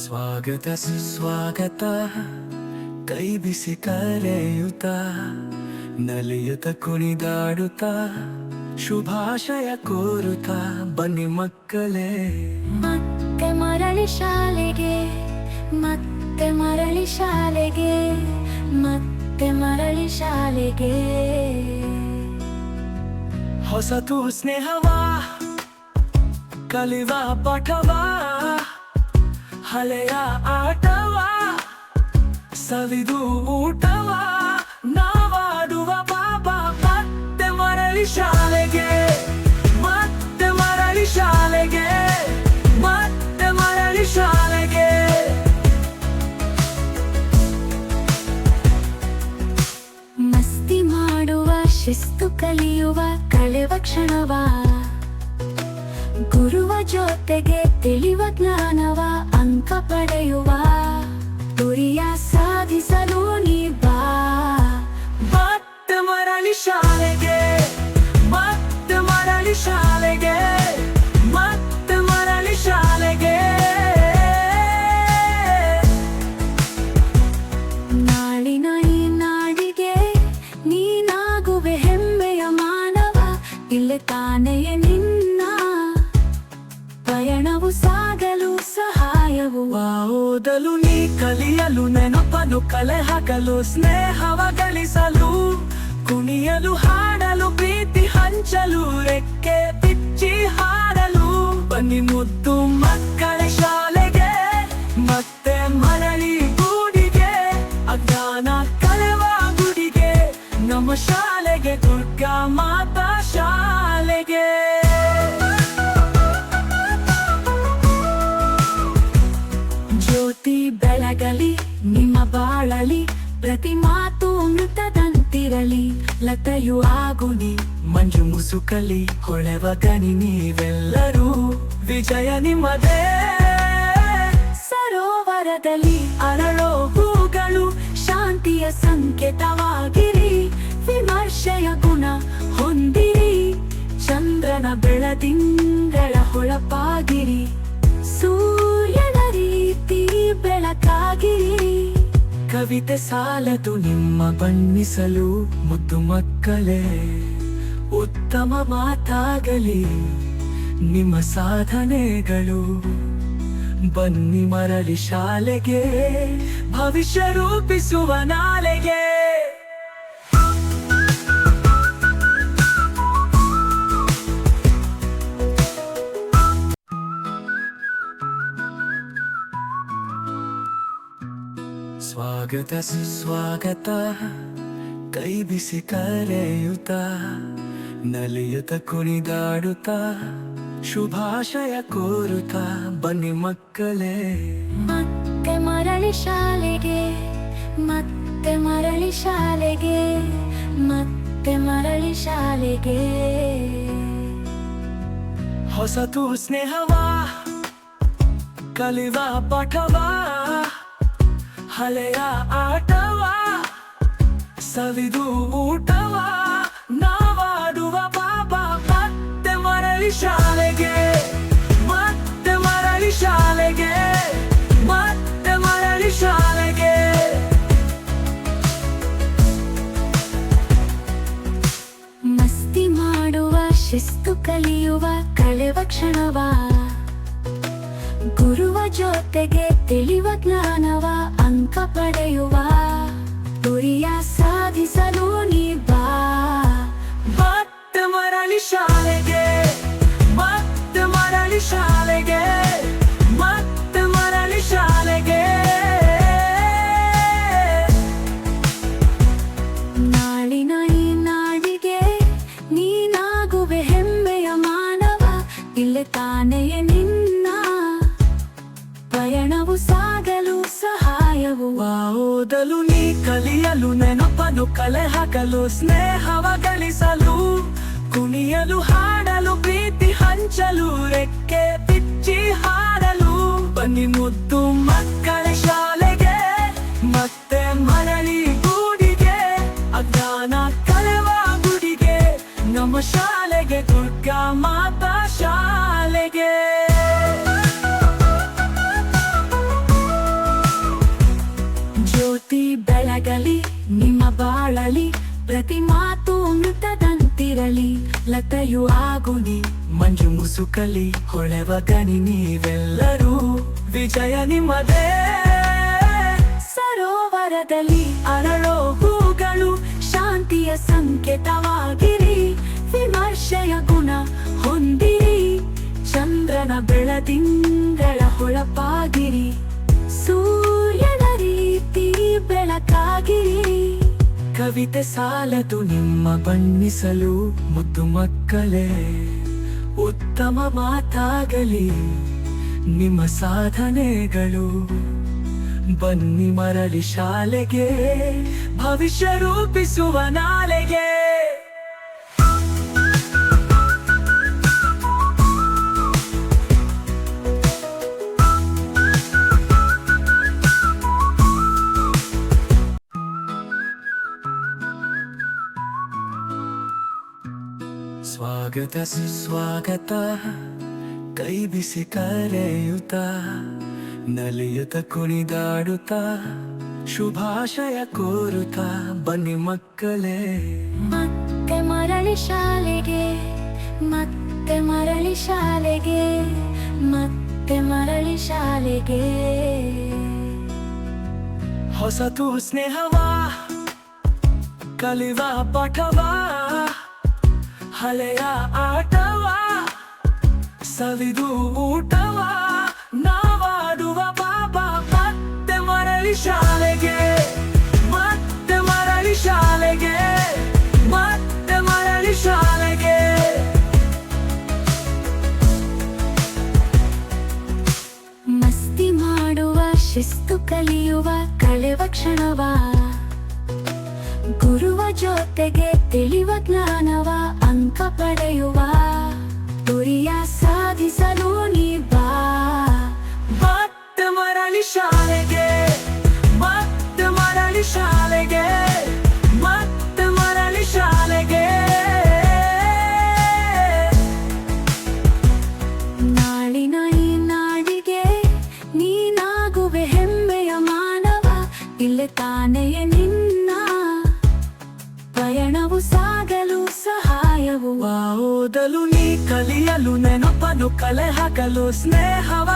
ಸ್ವಾಗತ ಸುಸ್ವಾಗತ ಕೈ ಬಿಸಿ ಕರೆಯುತ್ತ ನಲಿಯುತ್ತ ಕುಣಿದಾಡುತ್ತ ಶುಭಾಶಯ ಕೋರುತ್ತ ಬನ್ನಿ ಮಕ್ಕಳೇ. ಮತ್ತೆ ಮರಳಿ ಶಾಲೆಗೆ, ಮತ್ತೆ ಮರಳಿ ಶಾಲೆಗೆ, ಮತ್ತೆ ಮರಳಿ ಶಾಲೆಗೆ. ಹೊಸತು ಸ್ನೇಹವಾ ಕಲಿವ ಪಾಠವಾ, ಹಳೆಯ ಆಟವಾ ಸವಿದು ಊಟವಾ ನಾವಾಡುವ ಬಾಬಾ. ಮತ್ತೆ ಮರಳಿ ಶಾಲೆಗೆ, ಮತ್ತೆ ಮರಳಿ ಶಾಲೆಗೆ, ಮತ್ತೆ ಮರಳಿ ಶಾಲೆಗೆ. ಮಸ್ತಿ ಮಾಡುವ, ಶಿಸ್ತು ಕಲಿಯುವ, ಕಳೆವ ಕ್ಷಣವ, ಗುರುವ ಜೊತೆಗೆ ತಿಳಿವ ಜ್ಞಾನವ, ಅಂಕ ಪಡೆಯುವ ಗುರಿಯ ಸಾಧಿಸಲು ನೀ ಬಾ. ಮತ್ತೆ ಮರಳಿ ಶಾಲೆಗೆ, ಮತ್ತೆ ಮರಳಿ ಶಾಲೆಗೆ, ಮತ್ತೆ ಮರಳಿ ಶಾಲೆಗೆ. ನಾಳಿನ ಈ ನಾಡಿಗೆ ನೀನಾಗುವೆ ಹೆಮ್ಮೆಯ ಮಾನವ, ಇಲ್ಲೇ ತಾನೆಯೇ ನಿನ್ನ ಪಯಣವು ಸಾಗಲು ಸಹಾಯವು. ಓದಲು ನೀ ಕಲಿಯಲು, ನೆನಪನ್ನು ಕಲೆ ಹಾಕಲು, ಸ್ನೇಹವ ಗಳಿಸಲು, ಕುಣಿಯಲು ಹಾಡಲು, ಪ್ರೀತಿ ಹಂಚಲು, ರೆಕ್ಕೆ ಬಿಚ್ಚಿ ಹಾಡಲು. ಬನ್ನಿ ಮುದ್ದು ಮಕ್ಕಳ ಶಾಲೆಗೆ, ಮತ್ತೆ ಮರಳಿ ಗೂಡಿಗೆ, ಅಜ್ಞಾನ ಕಳೆವ ಗುಡಿಗೆ, ನಮ್ಮ ಶಾಲೆಗೆ, ದುರ್ಗಾ ಮಾತಾ ಶಾಲೆಗೆ. ಜ್ಯೋತಿ ಬೆಳಗಲಿ ನಿಮ್ಮ ಬಾಳಲಿ, ಪ್ರತಿ ಮಾತು ಮೃತದಂತಿರಲಿ, ಲತೆಯು ಆಗುನಿ ಮಂಜು ಮುಸುಕಲಿ, ಹೊಳೆವ ಗನಿ ನೀವೆಲ್ಲರೂ, ವಿಜಯ ನಿಮ್ಮದೇ. ಸರೋವರದಲ್ಲಿ ಅರಳೋ ಹೂಗಳು ಶಾಂತಿಯ ಸಂಕೇತವಾಗಿರಿ, ವಿಮರ್ಶೆಯ ಗುಣ ಹೊಂದಿರಿ, ಚಂದ್ರನ ಬೆಳದಿಂಗಳ ಹೊಳಪಾಗಿರಿ, ಸೂರ್ಯನ ರೀತಿ ಬೆಳಕಾಗಿರಿ. ಕವಿತೆ ಸಾಲದು ನಿಮ್ಮ ಬಣ್ಣಿಸಲು, ಮುದ್ದು ಮಕ್ಕಳೇ ಉತ್ತಮ ಮಾತಾಗಲಿ ನಿಮ್ಮ ಸಾಧನೆಗಳು. ಬನ್ನಿ ಮರಳಿ ಶಾಲೆಗೆ, ಭವಿಷ್ಯ ರೂಪಿಸುವ ನಾಳೆಗೆ. ಸ್ವಾಗತ ಸುಸ್ವಾಗತ ಕೈ ಬಿಸಿ ಕರೆಯುತ್ತ ನಲಿಯುತ್ತ ಕುಣಿದಾಡುತ್ತ ಶುಭಾಶಯ ಕೋರುತ್ತ ಬನ್ನಿ ಮಕ್ಕಳೇ. ಮತ್ತೆ ಮರಳಿ ಶಾಲೆಗೆ, ಮತ್ತೆ ಮರಳಿ ಶಾಲೆಗೆ, ಮತ್ತೆ ಮರಳಿ ಶಾಲೆಗೆ. ಹೊಸತು ಸ್ನೇಹವಾ ಕಲಿವ ಪಾಠವಾ, ಹಳೆಯ ಆಟವಾ ಸವಿದು ಊಟವಾ ನಾವಾಡುವ ಬಾಬಾ. ಮತ್ತೆ ಮರಳಿ ಶಾಲೆಗೆ, ಮತ್ತೆ ಮರಳಿ ಶಾಲೆಗೆ, ಮತ್ತೆ ಮರಳಿ ಶಾಲೆಗೆ. ಮಸ್ತಿ ಮಾಡುವ, ಶಿಸ್ತು ಕಲಿಯುವ, ಕಳೆವ ಕ್ಷಣವ, ಗುರುವ ಜೊತೆಗೆ ತಿಳಿವ ಜ್ಞಾನವ, ಅಂಕ ಪಡೆಯುವ ಗುರಿಯ ಸಾಧಿಸಲು ನೀ ಬಾ. ಮತ್ತೆ ಮರಳಿ ಶಾಲೆಗೆ, ಮತ್ತೆ ಮರಳಿ ಶಾಲೆಗೆ, ಮತ್ತೆ ಮರಳಿ ಶಾಲೆಗೆ. ನಾಳಿನ ಈ ನಾಡಿಗೆ ನೀನಾಗುವೆ ಹೆಮ್ಮೆಯ ಮಾನವ, ಇಲ್ಲೇ ತಾನೆಯೇ ನಿನ್ನ ಪಯಣವು ಸಾಗಲು ಸಹಾಯವು. ಓದಲು ನೀ ಕಲಿಯಲು, ನೆನಪನ್ನು ಕಲೆ ಹಾಕಲು, ಸ್ನೇಹವ ಗಳಿಸಲು, ಕುಣಿಯಲು ಹಾಡಲು, ಪ್ರೀತಿ ಹಂಚಲು, ರೆಕ್ಕೆ ಬಿಚ್ಚಿ ಹಾಡಲು. ಬನ್ನಿ ಮುದ್ದು ಮಕ್ಕಳ ಶಾಲೆಗೆ, ಮತ್ತೆ ಮರಳಿ ಗೂಡಿಗೆ, ಅಜ್ಞಾನ ಕಳೆವ ಗುಡಿಗೆ, ನಮ್ಮ ಶಾಲೆಗೆ, ದುರ್ಗಾ ಮಾತಾ ಶಾಲೆಗೆ. ಹೊರಳಲಿ, ಪ್ರತಿ ಮಾತು ಮೃತದಂತಿರಲಿ. ಲತೆಯು ಆಗುನಿ, ಮಂಜು ಮುಸುಕಲಿ, ಹೊಳೆವ ಗಣಿ ನೀವೆಲ್ಲರೂ, ವಿಜಯ ನಿಮ್ಮದೇ. ಸರೋವರದಲ್ಲಿ ಅರಳೋ ಹೂಗಳು ಶಾಂತಿಯ ಸಂಕೇತವಾಗಿರಿ. ವಿಮರ್ಶೆಯ ಗುಣ ಹೊಂದಿರಿ, ಚಂದ್ರನ ಬೆಳದಿಂಗಳ ಹೊಳಪಾಗಿರಿ. ಸೂರ್ಯನ ರೀತಿ ಬೆಳಕಾಗಿರಿ. ಕವಿತೆ ಸಾಲದು ನಿಮ್ಮ ಬಣ್ಣಿಸಲು, ಮುದ್ದು ಮಕ್ಕಳೇ ಉತ್ತಮ ಮಾತಾಗಲಿ ನಿಮ್ಮ ಸಾಧನೆಗಳು. ಬನ್ನಿ ಮರಳಿ ಶಾಲೆಗೆ, ಭವಿಷ್ಯ ರೂಪಿಸುವ ನಾಳೆಗೆ. ಸ್ವಾಗತ ಸುಸ್ವಾಗತ, ಕೈ ಬಿಸಿ ಕರೆಯುತ್ತ, ನಲಿಯುತ್ತ ಕುಣಿದಾಡುತ್ತ, ಶುಭಾಶಯ ಕೋರುತ್ತ. ಬನ್ನಿ ಮಕ್ಕಳೇ ಮತ್ತೆ ಮರಳಿ ಶಾಲೆಗೆ, ಮತ್ತೆ ಮರಳಿ ಶಾಲೆಗೆ, ಮತ್ತೆ ಮರಳಿ ಶಾಲೆಗೆ. ಹೊಸತು ಸ್ನೇಹವಾ, ಕಲಿವ ಪಾಠವಾ, ಹಳೆಯ ಆಟವಾ, ಸವಿದು ಊಟವಾ, ನಾವಾಡುವ ಬಾಬಾ. ಮತ್ತೆ ಮರಳಿ ಶಾಲೆಗೆ, ಮತ್ತೆ ಮರಳಿ ಶಾಲೆಗೆ, ಮತ್ತೆ ಮರಳಿ ಶಾಲೆಗೆ. ಮಸ್ತಿ ಮಾಡುವ, ಶಿಸ್ತು ಕಲಿಯುವ, ಕಳೆವ ಕ್ಷಣವ, ಗುರುವ ಜೊತೆಗೆ ತಿಳಿವ ಜ್ಞಾನವ, ಅಂಕ ಪಡೆಯುವ, ಗುರಿಯ ಸಾಧಿಸಲು ನೀ ಬಾ. ಮತ್ತೆ ಮರಳಿ ಶಾಲೆಗೆ, ಮತ್ತೆ ಮರಳಿ ಶಾಲೆಗೆ, ಮತ್ತೆ ಮರಳಿ ಶಾಲೆಗೆ. ನಾಳಿನ ಈ ನಾಡಿಗೆ ನೀನಾಗುವೆ ಹೆಮ್ಮೆಯ ಮಾನವ. ಇಲ್ಲೇ ತಾನೆಯೇ ನಿನ್ನ ಪಯಣವು ಸಾಗಲು ಸಹಾಯವು. ಓದಲು ನೀ ಕಲಿಯಲು, ನೆನಪನ್ನು ಕಲೆ ಹಾಕಲು, ಸ್ನೇಹವ